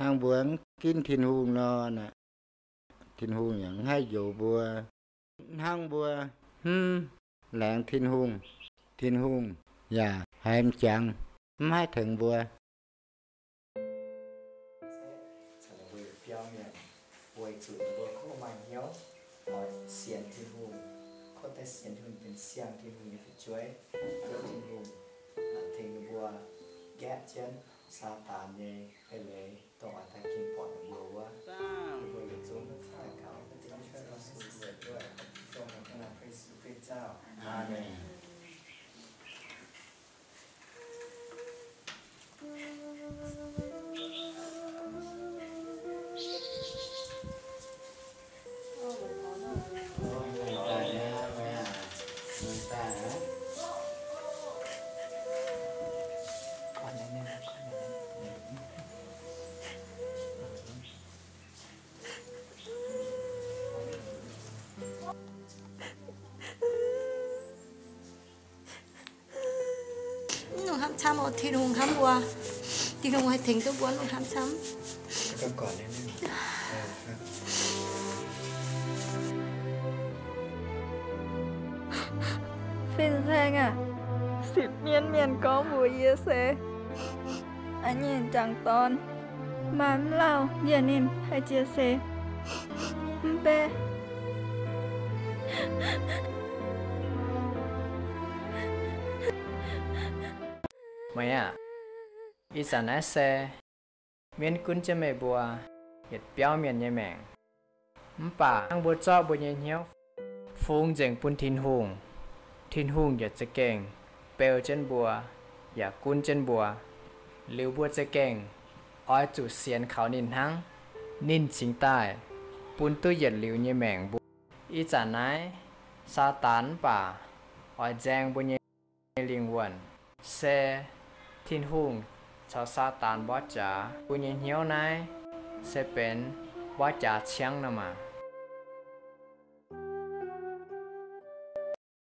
hàng buông kín thiên hùng nó nè thiên hùng những hay dụ bùa hàng bùa lạng thiên hùng dạ hai em chàng hai thằng bùaวยจุดบัวเข้ามาเหี้ยวเสียนที่หูเขาแต่เสียนที่มันเป็นเสียงที่หูอยู่ช่วยตัวที่หูถึงบัวแกะเช่นซาตานเนี่ยไปเลยต้องอัตกินปอดบัวว่าบัวอยู่จุดแต่เขาจะช่วยเราสู่เสด็จด้วยทรงในขณะพระเจ้าอาเมนham chăm ở thiên hùng ham bùa thiên hùng hay thỉnh tôi buồn luôn ham chămก็ก่อนนิดนึงPhiên Giang à, xịp miên có mùi yêu xế. Anh nhìn chẳng ton, mắm lao, điển em hay chia sẻ. Bê. Mày à, ý sản ái xe, miên cún cho mẹ bùa, hiệt béo miên nhẹ mẹng. Bà, ăn bùa cho bùa nhẹ nhéo, phung dành bùn thiên hùng giật sẽ kèng, bèo chân bùa, và cún chân bùa, liu bùa sẽ kèng, oi chủ xiên khảo nín hăng, nín chính tài, bùn tư giật liu nhẹ mẹng bùa. Ý sản ái, sa tán bà, oi giang bùa nhẹ liên quần, xe, thiên hùng, cho sa tán bó trả, bùa nhẹ nhéo này, sẽ bên bó trả chiang nà mà.